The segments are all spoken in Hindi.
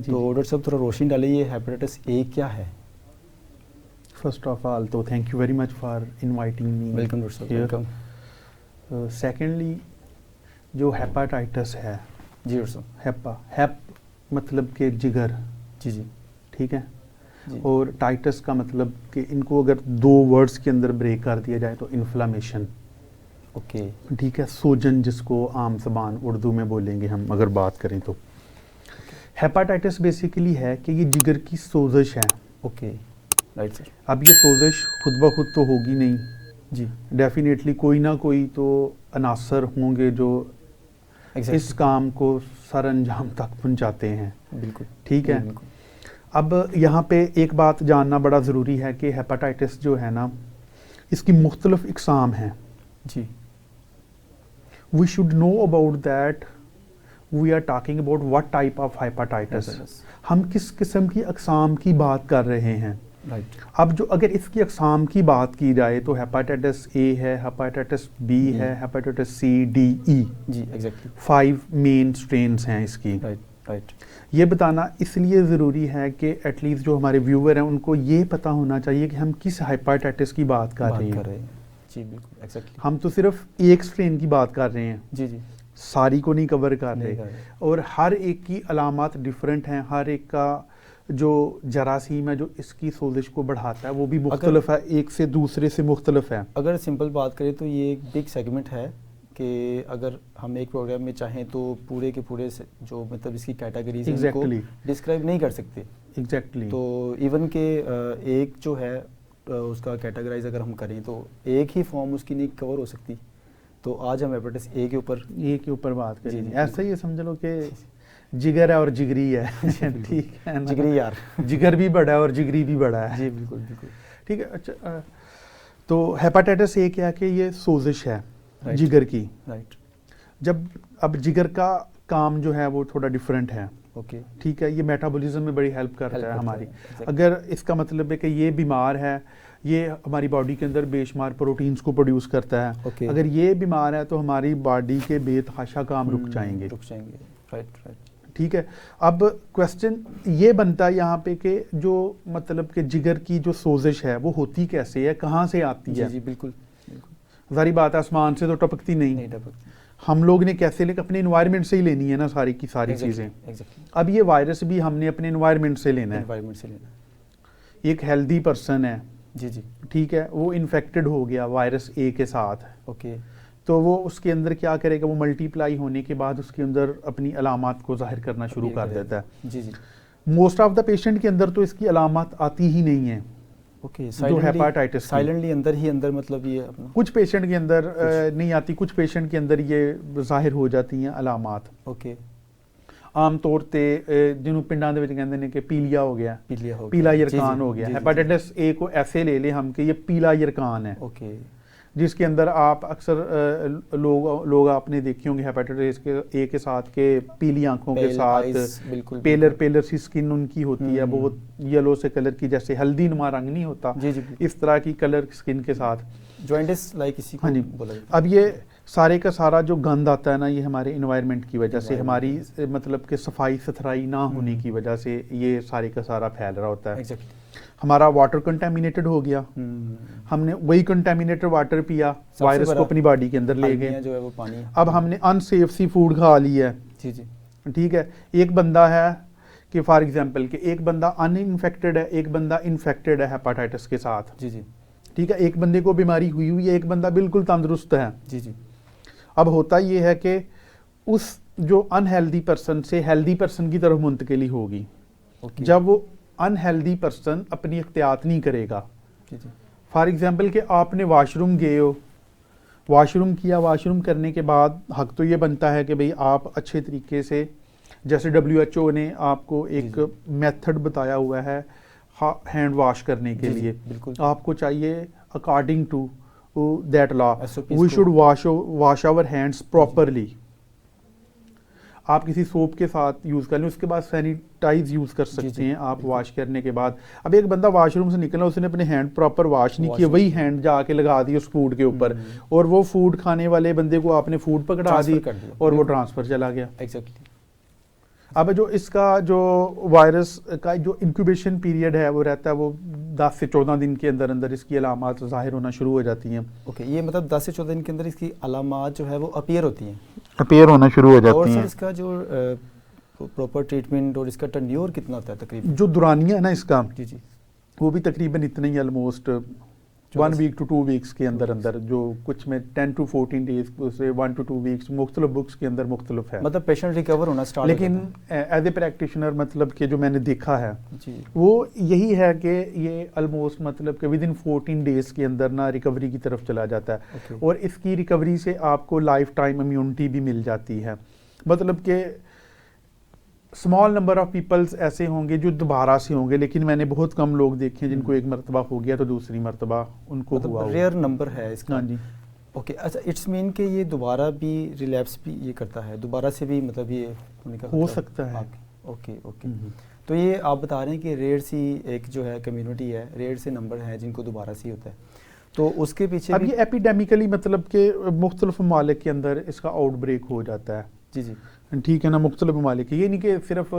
तो डॉक्टर साहब थोड़ा रोशनी डालिए, ये हेपेटाइटिस ए क्या है? फर्स्ट ऑफ ऑल तो thank you very much for inviting me. Welcome doctor साहब, वेलकम। सेकेंडली जो हेपाटाइटिस है, जी डॉक्टर साहब। हेप मतलब के जिगर, जी जी ठीक है, जी। और टाइटस का मतलब कि इनको अगर दो वर्ड्स के अंदर ब्रेक कर दिया जाए तो इन्फ्लामेशन, ओके ठीक है, सूजन जिसको आम ज़बान उर्दू में बोलेंगे हम अगर बात करें तो। हेपाटाइटिस बेसिकली है कि ये जिगर की सोजिश है। Okay right sir. अब ये सोजिश खुद ब खुद तो होगी नहीं जी, डेफिनेटली कोई ना कोई तो अनासर होंगे जो इस काम को सर अंजाम तक पहुंचाते हैं। बिल्कुल ठीक है। बिल्कुल। अब यहाँ पे एक बात जानना बड़ा ज़रूरी है कि हेपाटाइटिस जो है ना, इसकी मुख्तलिफ इकसाम हैं। जी, we should know about that we are talking about what type of hepatitis, हम किस किस्म की अकसाम की बात कर रहे हैं। राइट। अब जो अगर इसकी अकसाम की बात की जाए तो हेपाटाइटिस ए है, हेपाटाइटिस बी है, हेपाटाइटिस सी डी ई, जी एग्जैक्टली 5 मेन स्ट्रेन्स हैं इसकी। Right right. ये बताना इसलिए ज़रूरी है कि एटलीस्ट जो हमारे व्यूअर हैं उनको ये पता होना चाहिए कि हम किस हेपाटाइटिस की बात कर रहे हैं। जी बिल्कुल एग्जैक्टली। हम तो सिर्फ एक स्ट्रेन की बात कर रहे हैं, जी जी, सारी को नहीं कवर कर रहे। और हर एक की अलामात डिफरेंट हैं, हर एक का जो जरासीम है जो इसकी सोजिश को बढ़ाता है वो भी मुख्तलिफ है, एक से दूसरे से मुख्तलिफ है। अगर सिंपल बात करें तो ये एक बिग सेगमेंट है कि अगर हम एक प्रोग्राम में चाहें तो पूरे के पूरे जो मतलब इसकी कैटेगरीज हैं उनको डिस्क्राइब नहीं कर सकते। एग्जैक्टली। तो इवन के एक जो है उसका कैटेगराइज अगर हम करें तो एक ही फॉर्म उसकी नहीं कवर हो सकती। तो आज हम हेपेटाइटिस ए के ऊपर बात करेंगे। ऐसा ही समझ लो कि जिगर है और जिगरी है ठीक है ना, जिगरी यार जिगर भी बड़ा है और जिगरी भी बड़ा है। जी बिल्कुल बिल्कुल ठीक है। अच्छा, तो हेपाटाइटिस ए क्या है कि ये सोजिश है जिगर की। राइट। जब अब जिगर का काम जो है वो थोड़ा डिफरेंट है। ओके ठीक है, ये मेटाबॉलिज्म में बड़ी हेल्प करता है हमारी। अगर इसका मतलब है कि ये बीमार है, ये हमारी बॉडी के अंदर बेशुमार प्रोटीन्स को प्रोड्यूस करता है। अगर ये बीमार है तो हमारी बॉडी के बेतहाशा काम रुक जाएंगे। Right right. ठीक है। अब क्वेश्चन ये बनता है यहाँ पे कि जो मतलब कि जिगर की जो सोजिश है वो होती कैसे है, कहाँ से आती है? जी बिल्कुल। सारी बात है, आसमान से तो टपकती नहीं टपकती। हम लोग ने कैसे लेकर अपने एनवायरनमेंट से ही लेनी है ना सारी की सारी चीज़ें। अब ये वायरस भी हमने अपने एनवायरनमेंट से लेना है। एक हेल्दी पर्सन है, जी जी, ठीक है, वो इन्फेक्टेड हो गया वायरस ए के साथ। ओके। तो वो उसके अंदर क्या करेगा, वो मल्टीप्लाई होने के बाद उसके अंदर अपनी अलामात को जाहिर करना शुरू कर देता है। जी जी। मोस्ट ऑफ द पेशेंट के अंदर तो इसकी अलामात आती ही नहीं है। ओके। जो हेपाटाइटिस साइलेंटली अंदर मतलब ये अपना कुछ पेशेंट के अंदर नहीं आती, कुछ पेशेंट के अंदर ये जाहिर हो जाती हैं अलामात। ओके। आम तौर ते जिन्होंने पिंडां दे विच कहंदे ने कि पीलिया हो गया, पीला यरकान हो गया। हेपाटाइटिस ए को ऐसे ले ले हम कि ये पीला यरकान है। ओके। जिसके अंदर आप अक्सर लोग आपने देखे होंगे हेपेटाइटिस ए के साथ के पीली आंखों के साथ पेलर सी स्किन उनकी होती है, बहुत येलो से कलर की, जैसे हल्दी नुमा रंग नहीं होता, जी जी, इस तरह की कलर स्किन के साथ जॉइंटिस लाइक इसी को बोला जाता है। अब ये सारे का सारा जो गंद आता है ना, ये हमारे इन्वायरमेंट की वजह से, हमारी मतलब कि सफाई सुथराई ना होने की वजह से ये सारे का सारा फैल रहा होता है। हमारा वाटर कंटेमिनेटेड हो गया, हमने वही कंटेमिनेटेड वाटर पिया, वायरस को अपनी बॉडी के अंदर ले गए, जो है वो पानी। अब हमने अनसेफ सी फूड खा ली है। जी जी, ठीक है। एक बंदा है कि फॉर एग्जांपल कि एक बंदा अनइन्फेक्टेड है, एक बंदा इन्फेक्टेड है हेपाटाइटिस के साथ। जी जी, ठीक है। एक बंदे को बीमारी हुई हुई है, एक बंदा बिल्कुल तंदुरुस्त है। जी जी। अब होता ये है कि उस जो अनहेल्दी पर्सन से हेल्दी पर्सन की तरफ मुंतकिली होगी। जब वो अनहेल्दी पर्सन अपनी एहतियात नहीं करेगा, फॉर एग्जांपल कि आपने वाशरूम गए हो, वाशरूम किया, वाशरूम करने के बाद हक तो ये बनता है कि भाई आप अच्छे तरीके से, जैसे WHO ने आपको एक मेथड बताया हुआ है हैंड वॉश करने के लिए, आपको चाहिए according to that law we should wash our hands properly. आप किसी सोप के साथ यूज़ कर लें, उसके बाद सैनिटाइज यूज़ कर सकते हैं आप वॉश करने के बाद। अब एक बंदा वॉशरूम से निकला, उसने अपने हैंड प्रॉपर वॉश नहीं किए, वही हैंड जाके लगा दी उस फूड के ऊपर, और वो फूड खाने वाले बंदे को आपने फूड पकड़ा दी और वो ट्रांसफ़र चला गया। एग्जैक्टली। अब जो इसका जो वायरस का जो इंक्यूबेशन पीरियड है वो रहता है, वो 10 से 14 दिन के अंदर अंदर इसकी अलामात ज़ाहिर होना शुरू हो जाती हैं। ओके, ये मतलब 10 से 14 दिन के अंदर इसकी अलामात जो है वो अपीयर होती हैं, अपीयर होना शुरू हो जाती और हैं। सर इसका जो प्रॉपर ट्रीटमेंट और इसका टर्न्योर कितना होता है तकरीबन? जो दुरानिया है ना इसका, जी जी, वो भी तकरीबन इतना ही, ऑलमोस्ट 1 वीक टू 2 वीक्स के अंदर अंदर, जो कुछ में 10 to 14 डेज से 1 to 2 वीक्स मुख्तलिफ बुक्स के अंदर मुख्तलिफ है। मतलब पेशेंट रिकवर होना स्टार्ट, लेकिन एज ए प्रैक्टिशनर मतलब कि जो मैंने देखा है जी, वो यही है कि ये ऑलमोस्ट मतलब कि विद इन 14 डेज के अंदर ना रिकवरी की तरफ चला जाता है। okay. और इसकी रिकवरी से आपको लाइफ टाइम इम्यूनिटी भी मिल जाती है। मतलब कि स्मॉल नंबर ऑफ पीपल्स ऐसे होंगे जो दोबारा से होंगे, लेकिन मैंने बहुत कम लोग देखे हैं जिनको एक मरतबा हो गया तो दूसरी मरतबा उनको मतलब हुआ। रेयर नंबर है इसका। हाँ जी। ओके, अच्छा, इट्स मीन कि ये दोबारा भी रिलैप्स भी ये करता है, दोबारा से भी मतलब ये होने का हो सकता है। ओके ओके, तो ये आप बता रहे हैं कि रेयर सी एक जो है कम्युनिटी है, रेयर से नंबर है जिनको दोबारा से होता है, तो उसके पीछे अब ये एपिडेमिकली मतलब कि मुख्तलिफ ममालिक के अंदर इसका आउटब्रेक हो जाता है। जी जी, ठीक है ना, मुख्तलिफ ममालिक, ये नहीं कि सिर्फ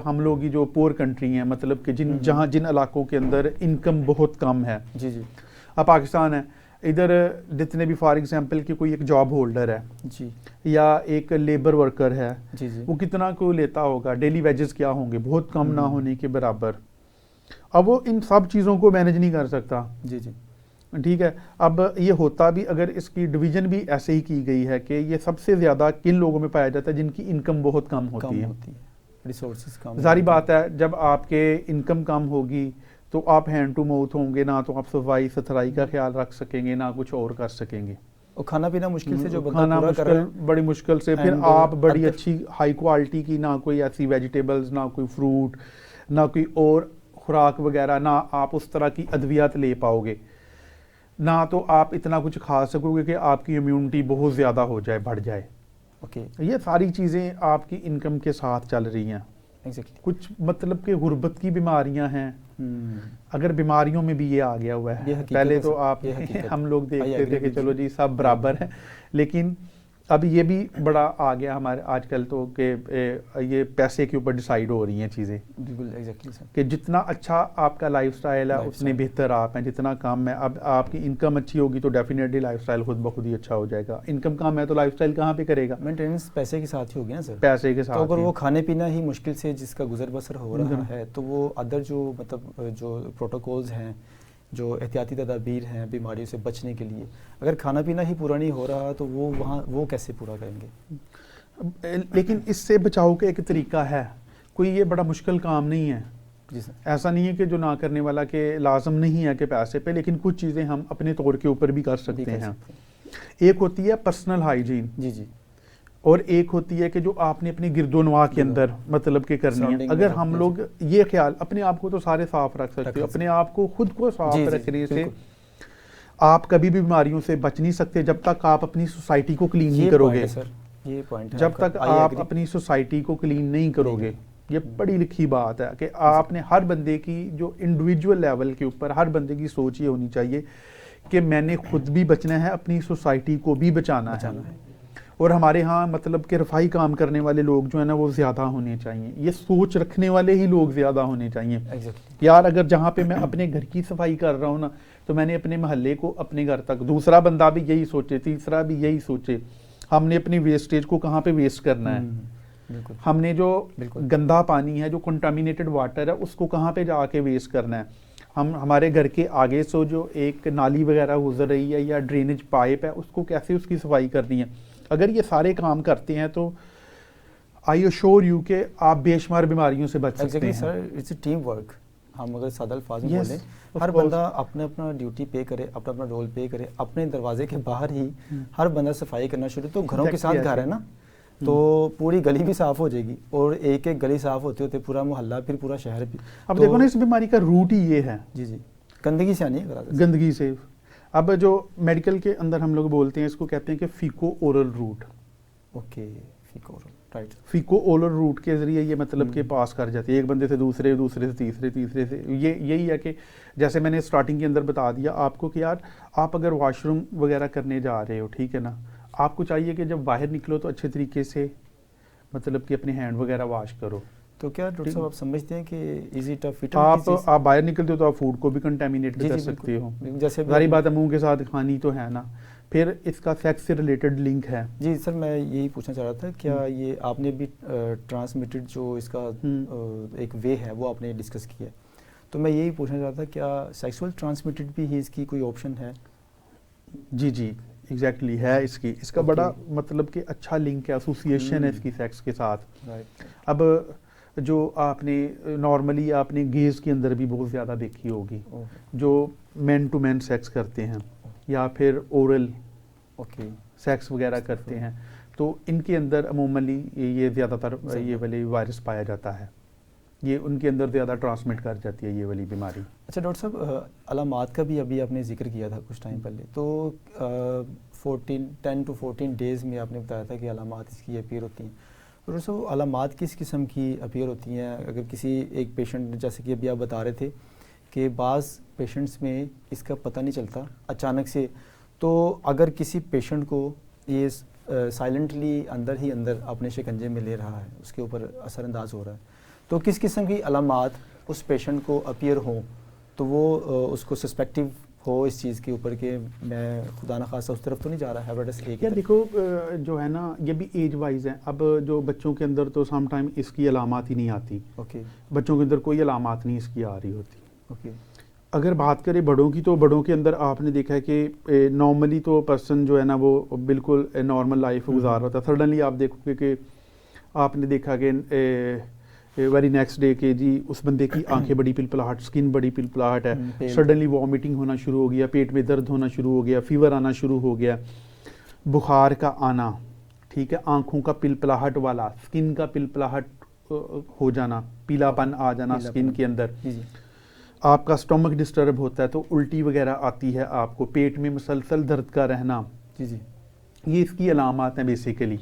हम लोग की जो पुअर कंट्री हैं, मतलब कि जिन इलाकों के अंदर इनकम बहुत कम है। जी जी, अब पाकिस्तान है, इधर जितने भी फॉर एग्जांपल कि कोई एक जॉब होल्डर है जी, या एक लेबर वर्कर है, जी जी, वो कितना को लेता होगा, डेली वेजेस क्या होंगे, बहुत कम ना होने के बराबर। अब वो इन सब चीज़ों को मैनेज नहीं कर सकता। जी जी, ठीक है। अब ये होता भी, अगर इसकी डिवीजन भी ऐसे ही की गई है कि ये सबसे ज़्यादा किन लोगों में पाया जाता है जिनकी इनकम बहुत कम होती है, रिसोर्सेज कम। जारी बात है, जब आपके इनकम कम होगी तो आप हैंड टू माउथ होंगे, ना तो आप सफाई सुथराई का ख्याल रख सकेंगे, ना कुछ और कर सकेंगे, और खाना पीना मुश्किल से जो खाना पूरा कर रहा मुश्किल, बड़ी मुश्किल से। फिर आप बड़ी अच्छी हाई क्वालिटी की, ना कोई ऐसी वेजिटेबल्स, ना कोई फ्रूट, ना कोई और खुराक वगैरह, ना आप उस तरह की अद्वियात ले पाओगे, ना तो आप इतना कुछ खा सकोगे कि आपकी इम्यूनिटी बहुत ज़्यादा हो जाए, बढ़ जाए। ओके, ये सारी चीज़ें आपकी इनकम के साथ चल रही हैं। एग्जैक्टली। कुछ मतलब कि गुर्बत की बीमारियां हैं, अगर बीमारियों में भी ये आ गया हुआ है। पहले तो आप हम लोग देखते थे कि चलो जी सब बराबर है, लेकिन अब ये भी बड़ा आ गया हमारे आजकल तो कि ये पैसे के ऊपर डिसाइड हो रही हैं चीज़ें। बिल्कुल एग्जैक्टली सर, कि जितना अच्छा आपका लाइफस्टाइल है उतने बेहतर आप हैं, जितना कम है, अब आपकी इनकम अच्छी होगी तो डेफिनेटली लाइफस्टाइल खुद ब खुद ही अच्छा हो जाएगा। इनकम कम है तो लाइफस्टाइल कहाँ पे करेगा? मेंटेनेंस पैसे के साथ ही होगी ना सर, पैसे के साथ। तो अगर वो खाने पीना ही मुश्किल से जिसका गुजर बसर हो रहा है, तो वो अदर जो मतलब जो प्रोटोकॉल्स हैं, जो एहतियाती तदाबीर हैं बीमारियों से बचने के लिए, अगर खाना पीना ही पूरा नहीं हो रहा तो वो वहाँ वो कैसे पूरा करेंगे? लेकिन इससे बचाव का एक तरीका है, कोई ये बड़ा मुश्किल काम नहीं है। जी सर, ऐसा नहीं है कि जो ना करने वाला के लाजम नहीं है कि पैसे पे, लेकिन कुछ चीज़ें हम अपने तौर के ऊपर भी कर सकते हैं। एक होती है पर्सनल हाइजीन, जी जी, और एक होती है कि जो आपने अपनी गिरदोनवा के अंदर मतलब के करनी है। अगर हम लोग ये ख्याल, अपने आप को तो सारे साफ रख सकते हो, अपने आप को खुद को साफ रखने से आप कभी भी बीमारियों से बच नहीं सकते जब तक आप अपनी सोसाइटी को क्लीन नहीं करोगे। ये पॉइंट है, जब तक आप अपनी सोसाइटी को क्लीन नहीं करोगे, ये पढ़ी लिखी बात है कि आपने हर बंदे की जो इंडिविजुअल लेवल के ऊपर हर बंदे की सोच ये होनी चाहिए कि मैंने खुद भी बचना है, अपनी सोसाइटी को भी बचाना है। और हमारे यहाँ मतलब कि रफाई काम करने वाले लोग जो है ना वो ज़्यादा होने चाहिए, ये सोच रखने वाले ही लोग ज़्यादा होने चाहिए। यार अगर जहाँ पे मैं अपने घर की सफाई कर रहा हूँ ना, तो मैंने अपने मोहल्ले को अपने घर तक, दूसरा बंदा भी यही सोचे, तीसरा भी यही सोचे, हमने अपनी वेस्टेज को कहाँ पे वेस्ट करना है, हमने जो गंदा पानी है, जो कंटामिनेटेड वाटर है, उसको कहाँ पे जाके वेस्ट करना है, हम हमारे घर के आगे से जो एक नाली वगैरह गुजर रही है या ड्रेनेज पाइप है, उसको कैसे उसकी सफाई करनी है। अगर ये सारे काम करते हैं तो आई अश्योर यू के आप बेशुमार बीमारियों से बच सकते हैं। सर इट्स टीम वर्क, हम अगर सादा अल्फाज में बोलें, हर बंदा अपना अपना ड्यूटी पे करे, अपना अपना रोल पे करे, अपने दरवाजे के बाहर ही हर बंदा सफाई करना शुरू, तो घरों के साथ घर है ना, तो पूरी गली भी साफ हो जाएगी, और एक एक गली साफ होते होते पूरा मोहल्ला, फिर पूरा शहर भी। अब देखो ना, इस बीमारी का रूट ही ये है। जी जी, गंदगी से आनी है, गंदगी से। अब जो मेडिकल के अंदर हम लोग बोलते हैं, इसको कहते हैं कि faeco oral route. Okay, faeco oral, right. Faeco oral route के जरिए ये मतलब कि पास कर जाती है एक बंदे से दूसरे, दूसरे से तीसरे, तीसरे से, ये यही है कि जैसे मैंने स्टार्टिंग के अंदर बता दिया आपको कि यार आप अगर वॉशरूम वगैरह करने जा रहे हो, ठीक है ना, आपको चाहिए कि जब बाहर निकलो तो अच्छे तरीके से मतलब कि अपने हैंड वगैरह वॉश करो। तो क्या डॉक्टर साहब आप समझते हैं कि इज इट अ फिट आप बाहर निकलते हो तो आप फूड को भी कंटेमिनेट कर सकते हो, जैसे सारी बात है मुंह के साथ खानी तो है ना। फिर इसका सेक्स से रिलेटेड लिंक है। जी सर, मैं यही पूछना चाह रहा था, क्या ये आपने भी ट्रांसमिटेड जो इसका एक वे है वो आपने डिस्कस किया है, तो मैं यही पूछना चाह रहा था क्या सेक्सुअल ट्रांसमिटेड भी इसकी कोई ऑप्शन है? जी जी एग्जैक्टली है इसका बड़ा मतलब कि अच्छा लिंक है, एसोसिएशन है इसकी सेक्स के साथ। अब जो आपने नॉर्मली आपने गेज के अंदर भी बहुत ज़्यादा देखी होगी, जो मैन टू मैन सेक्स करते हैं या फिर ओरल सेक्स वगैरह करते हैं, तो इनके अंदर अमूमली ये ज़्यादातर ये वाली वायरस पाया जाता है, ये उनके अंदर ज़्यादा ट्रांसमिट कर जाती है ये वाली बीमारी। अच्छा डॉक्टर साहब, अलामात का भी अभी आपने जिक्र किया था कुछ टाइम पहले, तो 10 to 14 डेज़ में आपने बताया था कि अलामात इसकी अपीयर होती हैं। तो डॉक्टर साहब अलामात किस किस्म की अपीयर होती हैं? अगर किसी एक पेशेंट, जैसे कि अभी आप बता रहे थे कि बाज़ पेशेंट्स में इसका पता नहीं चलता अचानक से, तो अगर किसी पेशेंट को ये साइलेंटली अंदर ही अंदर अपने शिकंजे में ले रहा है, उसके ऊपर असरअंदाज हो रहा है, तो किस किस्म की अलामात उस पेशेंट को अपीयर हों तो वो उसको सस्पेक्टिव हो इस चीज़ के ऊपर कि मैं खुदा न खासा उस तरफ तो नहीं जा रहा है हेपेटाइटिस ए? क्या देखो जो है ना, ये भी एज वाइज है। अब जो बच्चों के अंदर तो सम टाइम इसकी अलामात ही नहीं आती। बच्चों के अंदर कोई अलामात नहीं इसकी आ रही होती। अगर बात करें बड़ों की, तो बड़ों के अंदर आपने देखा है कि नॉर्मली तो पर्सन जो है ना वो बिल्कुल नॉर्मल लाइफ गुजार रहा था, सडनली आप देखोगे कि आपने देखा कि वेरी नेक्स्ट डे के जी उस बंदे की आंखें बड़ी पिलपिलाहट, स्किन बड़ी पिलपिलाहट है, सडनली वॉमिटिंग होना शुरू हो गया, पेट में दर्द होना शुरू हो गया, फीवर आना शुरू हो गया, बुखार का आना, ठीक है, आंखों का पिलपिलाहट वाला, स्किन का पिलपिलाहट हो जाना, पीलापन आ जाना स्किन के अंदर, आपका स्टमक डिस्टर्ब होता है तो उल्टी वगैरह आती है, आपको पेट में मुसलसल दर्द का रहना, ये इसकी अलामात हैं बेसिकली।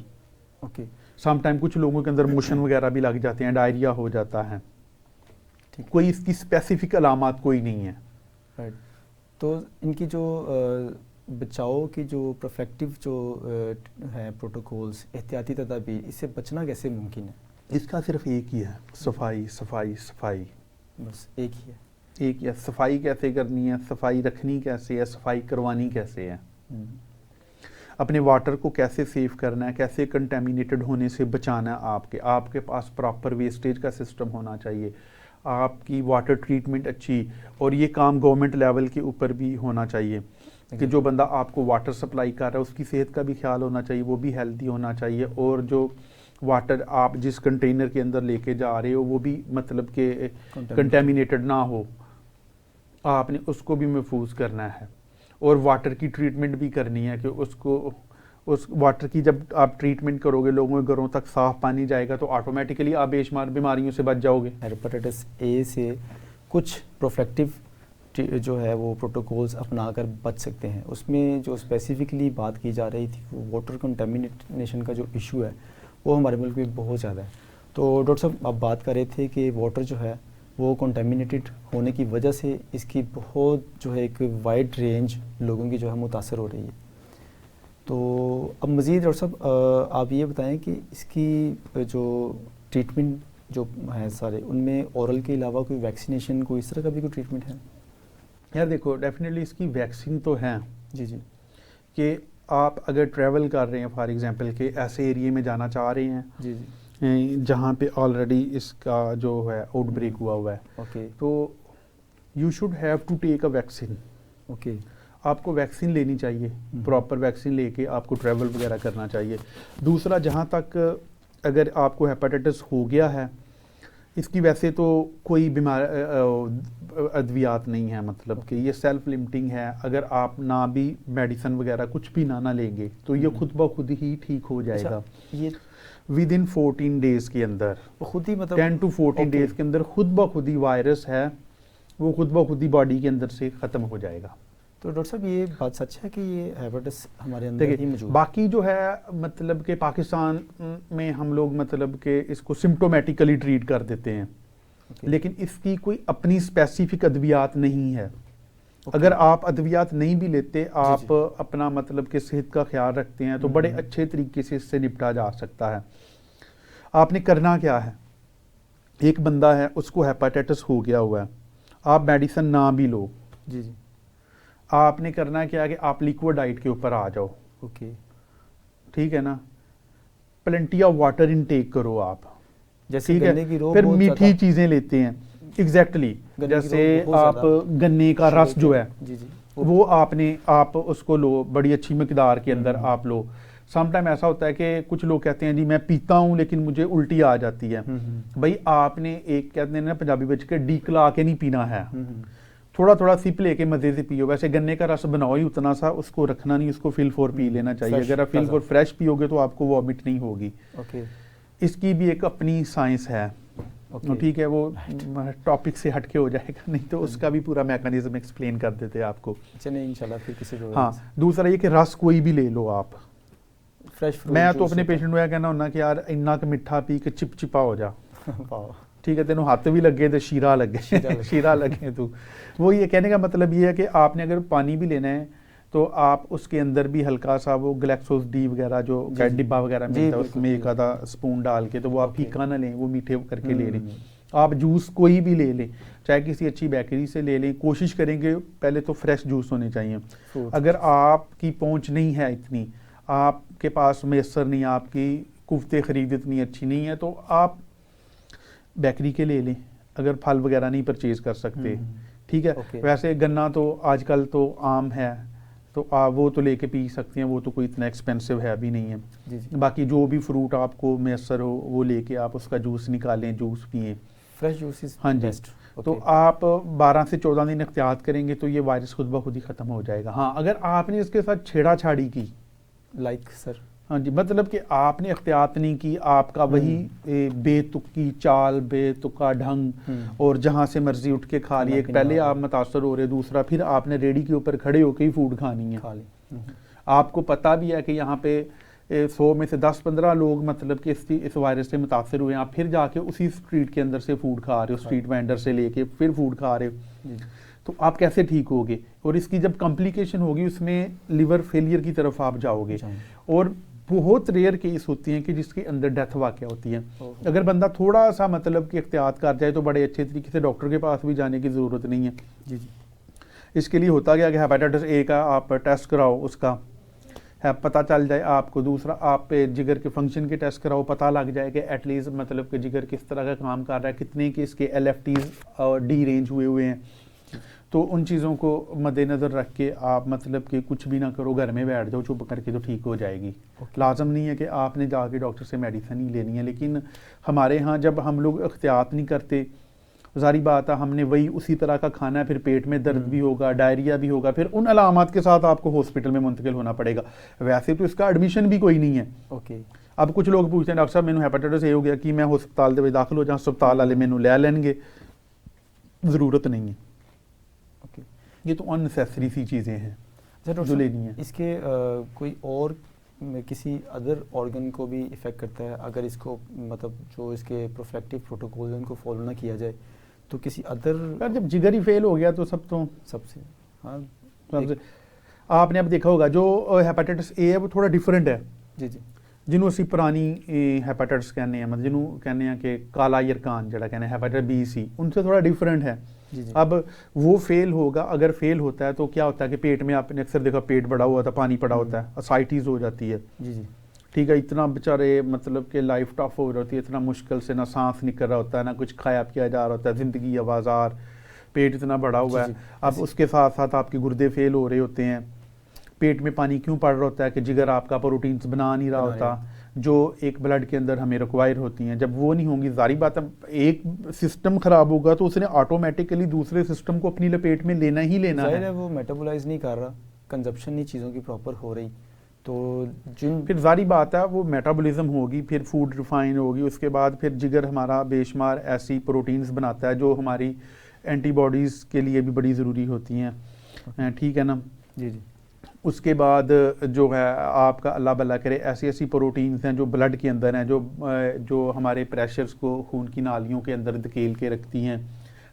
सम टाइम कुछ लोगों के अंदर मोशन वगैरह भी लग जाते हैं, डायरिया हो जाता है, कोई इसकी स्पेसिफिक अलामात कोई नहीं है। राइट। तो इनकी जो बचाव की जो प्रोफेक्टिव जो है प्रोटोकॉल्स, एहतियाती तदाबीर, इससे बचना कैसे मुमकिन है? इसका सिर्फ एक ही है, सफाई सफाई सफाई, बस एक ही है। एक है, सफाई कैसे करनी है, सफाई रखनी कैसे है, सफाई करवानी कैसे है, अपने वाटर को कैसे सेव करना है, कैसे कंटेमिनेटेड होने से बचाना है। आपके पास प्रॉपर वेस्टेज का सिस्टम होना चाहिए, आपकी वाटर ट्रीटमेंट अच्छी, और ये काम गवर्नमेंट लेवल के ऊपर भी होना चाहिए कि जो बंदा आपको वाटर सप्लाई कर रहा है उसकी सेहत का भी ख्याल होना चाहिए, वो भी हेल्दी होना चाहिए, और जो वाटर आप जिस कंटेनर के अंदर लेके जा रहे हो वो भी मतलब कि कंटेमिनेटेड ना हो, आपने उसको भी महफूज करना है। और वाटर की ट्रीटमेंट भी करनी है कि उसको उस वाटर की जब आप ट्रीटमेंट करोगे, लोगों के घरों तक साफ पानी जाएगा, तो ऑटोमेटिकली आप बेशुमार बीमारियों से बच जाओगे। हेपेटाइटिस ए से कुछ प्रोफेक्टिव जो है वो प्रोटोकॉल्स अपना कर बच सकते हैं। उसमें जो स्पेसिफिकली बात की जा रही थी वो वाटर कंटेमिनेशन का जो इशू है वो हमारे मुल्क में बहुत ज़्यादा है। तो डॉक्टर साहब आप बात कर रहे थे कि वाटर जो है वो कंटेमिनेटेड होने की वजह से इसकी बहुत जो है एक वाइड रेंज लोगों की जो है मुतासर हो रही है। तो अब मज़ीद डॉक्टर साहब आप ये बताएं कि इसकी जो ट्रीटमेंट जो है सारे, उनमें ओरल के अलावा कोई वैक्सीनेशन, कोई इस तरह का भी कोई ट्रीटमेंट है? यार देखो, डेफिनेटली इसकी वैक्सीन तो है जी कि आप अगर ट्रैवल कर रहे हैं फॉर एग्जांपल के ऐसे एरिया में जाना चाह रहे हैं जी जहाँ पे ऑलरेडी इसका जो है आउटब्रेक हुआ है, तो you should have to take a vaccine. आपको वैक्सीन लेनी चाहिए, प्रॉपर वैक्सीन लेके आपको ट्रैवल वगैरह करना चाहिए। दूसरा, जहाँ तक अगर आपको हेपेटाइटिस हो गया है, इसकी वैसे तो कोई बीमार अद्वियात नहीं है, मतलब कि ये सेल्फ लिमिटिंग है। अगर आप ना भी मेडिसिन वगैरह कुछ भी ना लेंगे तो ये खुद ब खुद ही ठीक हो जाएगा। ये विद इन 14 डेज के अंदर, खुद ही मतलब 10 to 14 डेज के अंदर खुद ब खुद ही वायरस है वो खुद ब खुद ही बॉडी के अंदर से ख़त्म हो जाएगा। तो डॉक्टर साहब ये बात सच है कि ये हेपेटाइटिस हमारे अंदर ही मौजूद है? बाकी जो है मतलब कि पाकिस्तान में हम लोग मतलब कि इसको सिम्टोमेटिकली ट्रीट कर देते हैं, लेकिन इसकी कोई अपनी स्पेसिफिक अद्वियात नहीं है। अगर आप अद्वियात नहीं भी लेते, आप अपना मतलब कि सेहत का ख्याल रखते हैं, तो बड़े अच्छे तरीके से इससे निपटा जा सकता है। आपने करना क्या है, एक बंदा है उसको हेपेटाइटिस हो गया हुआ है, आप मेडिसिन ना भी लो, जी जी, आपने करना क्या है कि आप लिक्विड डाइट के ऊपर आ जाओ, ओके, ठीक है ना, प्लेंटी ऑफ वाटर इनटेक करो आप, जैसे ठीक गन्ने है, की रो फिर बहुत मीठी ज़्यादा- चीज़ें लेते हैं, एग्जैक्टली गन्ने की जैसे रो बहुत आप ज़्यादा गन्ने का रस शुगर जो के- है जी जी, वो आप उसको लो बड़ी अच्छी मकदार के अंदर हम्म। आप लो। समटाइम ऐसा होता है कि कुछ लोग कहते हैं जी मैं पीता हूँ लेकिन मुझे उल्टी आ जाती है, भाई आपने एक कहते हैं ना पंजाबी बच के डीकला के नहीं पीना है, थोड़ा थोड़ा सिप लेके मजे से पियो। वैसे गन्ने का रस बनाओ ही उतना सा, उसको रखना नहीं, उसको फिल फॉर पी लेना चाहिए। फ्रेश, अगर आप फिल ताज़ा। फॉर फ्रेश पियोगे तो आपको वॉमिट नहीं होगी। ओके, इसकी भी एक अपनी साइंस है, ओके, ठीक है, वो टॉपिक से हटके हो जाएगा, नहीं तो उसका भी पूरा मैकेनिज्म एक्सप्लेन कर देते हैं आपको। चलिए इंशाल्लाह फिर किसी को हाँ, दूसरा ये कि रस कोई भी ले लो आप। फ्रेश फ्रूट मैं तो अपने पेशेंट को कहना होना कि यार इन्ना क मिठा पी के चिपचिपा हो जा, ठीक है, तेनों हाथ भी लगे तो शीरा लगे शीरा लगे तू। वो ये कहने का मतलब ये है कि आपने अगर पानी भी लेना है तो आप उसके अंदर भी हल्का सा वो ग्लैक्सोस डी वगैरह जो डिब्बा वगैरह मिलता है उसमें एक आधा स्पून डाल के, तो वो आप फीका ना लें, वो मीठे करके ले लें। आप जूस कोई भी ले लें, चाहे किसी अच्छी बेकरी से ले लें, कोशिश करेंगे पहले तो फ्रेश जूस होने चाहिए। अगर आपकी पहुंच नहीं है इतनी, आपके पास मैसर नहीं, आपकी कुफ्ते खरीद इतनी अच्छी नहीं है, तो आप बेकरी के ले लें अगर फल वगैरह नहीं परचेज कर सकते, ठीक है। वैसे गन्ना तो आजकल तो आम है, तो आप वो तो लेके पी सकते हैं, वो तो कोई इतना एक्सपेंसिव है भी नहीं है। जी जी। बाकी जो भी फ्रूट आपको मैसर हो वो लेके आप उसका जूस निकालें, जूस पिए, फ्रेश जूस इज हाँ जी। बेस्ट। तो आप 12 से 14 दिन एहतियात करेंगे तो ये वायरस खुद ब खुद ही ख़त्म हो जाएगा। हाँ, अगर आपने इसके साथ छेड़ाछाड़ी की, लाइक सर, हाँ जी, मतलब कि आपने एहतियात नहीं की, आपका वही बेतुकी चाल, बेतुका ढंग, और जहाँ से मर्जी उठ के खा लिए। पहले आप मुतासर हो रहे, दूसरा फिर आपने रेडी के ऊपर खड़े होकर ही फूड खानी है, आपको पता भी है कि यहाँ पे 100 में से 10-15 लोग मतलब कि इस वायरस से मुतासर हुए, आप फिर जाके उसी स्ट्रीट के अंदर से फूड खा रहे हो, स्ट्रीट वेंडर से लेके फिर फूड खा रहे हो, तो आप कैसे ठीक होगे? और इसकी जब कॉम्प्लिकेशन होगी उसमें लिवर फेलियर की तरफ आप जाओगे। और बहुत रेयर केस होती हैं कि जिसके अंदर डेथ वाक़या होती है। अगर बंदा थोड़ा सा मतलब कि एहतियात कर जाए तो बड़े अच्छे तरीके से डॉक्टर के पास भी जाने की ज़रूरत नहीं है। जी जी। इसके लिए होता गया कि हेपेटाइटिस ए का आप टेस्ट कराओ, उसका है पता चल जाए आपको। दूसरा, आप जिगर के फंक्शन के टेस्ट कराओ, पता लग जाए कि एटलीस्ट मतलब कि जिगर किस तरह का काम कर रहा है, कितने के इसके LFTs और डी रेंज हुए हैं। तो उन चीज़ों को मद्देनज़र रख के आप मतलब कि कुछ भी ना करो, घर में बैठ जाओ चुप करके, तो ठीक हो जाएगी। लाजम नहीं है कि आपने जाके डॉक्टर से मेडिसिन ही लेनी है। लेकिन हमारे यहाँ जब हम लोग एहतियात नहीं करते, ज़ाहिर बात है हमने वही उसी तरह का खाना है, फिर पेट में दर्द भी होगा, डायरिया भी होगा, फिर उन अलामात के साथ आपको हॉस्पिटल में मुंतकिल होना पड़ेगा। वैसे तो इसका एडमिशन भी कोई नहीं है। ओके। अब कुछ लोग पूछते हैं डॉक्टर साहब मैंने हेपेटाइटिस ए हो गया कि मैं हस्पताल दे दाखिल हो जाऊँ, हस्पताल वाले मैनू लै लेंगे, ज़रूरत नहीं है। ओके, ये तो अननेसेसरी सी चीज़ें हैं जो लेनी है। इसके कोई और किसी अदर ऑर्गन को भी इफ़ेक्ट करता है अगर इसको मतलब जो इसके प्रोफेक्टिव प्रोटोकॉल उनको फॉलो ना किया जाए, तो किसी अदर? यार जब जिगर ही फेल हो गया तो सबसे हाँ सबसे आपने अब देखा होगा जो हेपेटाइटिस ए है वो थोड़ा डिफरेंट है। जी जी। जिन्हों असी पुरानी हेपेटाइटिस कहने हैं, मतलब जिन्हों कहने हैं कि काला यरकान जड़ा कहने हेपेटाइटिस B-C, उनसे थोड़ा डिफरेंट है। जी जी। अब वो फेल होगा, अगर फेल होता है तो क्या होता है कि पेट में आपने अक्सर देखा पेट बड़ा हुआ था, पानी पड़ा होता है, असाइटीज हो जाती है। जी जी। ठीक है, इतना बेचारे मतलब कि लाइफ टफ हो रही होती है, इतना मुश्किल से, ना सांस निकल रहा होता है, ना कुछ खाया पिया जा रहा होता है, ज़िंदगी आवाज़ार, पेट इतना बड़ा हुआ है। अब उसके साथ साथ आपके गुर्दे फेल हो रहे होते हैं, पेट में पानी क्यों पड़ रहा होता है कि जिगर आपका प्रोटीन्स बना नहीं रहा होता जो एक ब्लड के अंदर हमें रिक्वायर होती हैं। जब वो नहीं होंगी, जारी बात है एक सिस्टम खराब होगा तो उसने ऑटोमेटिकली दूसरे सिस्टम को अपनी लपेट में लेना ही लेना है। वो मेटाबोलाइज नहीं कर रहा, कंजप्शन नहीं चीज़ों की प्रॉपर हो रही, तो जिन फिर जारी बात है वो मेटाबॉलिज्म होगी, फिर फूड रिफाइन होगी, उसके बाद फिर जिगर हमारा बेशुमार ऐसी प्रोटीन्स बनाता है जो हमारी एंटीबॉडीज़ के लिए भी बड़ी ज़रूरी होती हैं। ठीक है ना जी जी। उसके बाद जो है आपका अल्लाह भला करे ऐसी ऐसी प्रोटीन्स हैं जो ब्लड के अंदर हैं, जो हमारे प्रेशर्स को खून की नालियों के अंदर धकेल के रखती हैं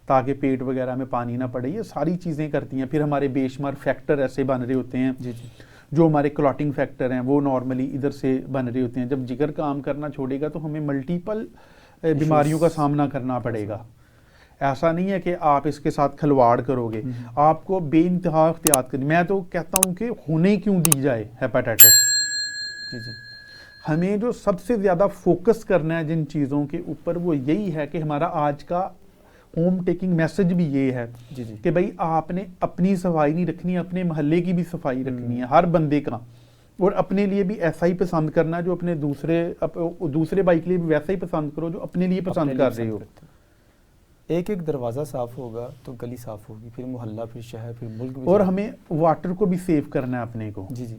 ताकि पेट वगैरह में पानी ना पड़े। ये सारी चीज़ें करती हैं। फिर हमारे बेशुमार फैक्टर ऐसे बन रहे होते हैं जी जी। जो हमारे क्लॉटिंग फैक्टर हैं वो नॉर्मली इधर से बन रहे होते हैं। जब जिगर काम करना छोड़ेगा तो हमें मल्टीपल बीमारियों का सामना करना पड़ेगा। ऐसा नहीं है कि आप इसके साथ खिलवाड़ करोगे, आपको बेइंतहा एहतियात करनी। मैं तो कहता हूँ कि होने क्यों दी जाए हेपेटाइटिस। जी जी। हमें जो सबसे ज़्यादा फोकस करना है जिन चीज़ों के ऊपर वो यही है कि हमारा आज का होम टेकिंग मैसेज भी ये है जी जी। कि भाई आपने अपनी सफाई नहीं रखनी, अपने मोहल्ले की भी सफाई रखनी है हर बंदे का, और अपने लिए भी ऐसा ही पसंद करना जो अपने दूसरे भाई के लिए भी वैसा ही पसंद करो जो अपने लिए पसंद कर रहे हो। एक एक दरवाज़ा साफ होगा तो गली साफ होगी, फिर मोहल्ला, फिर शहर, फिर मुल्क भी। और हमें वाटर को भी सेव करना है अपने को। जी जी।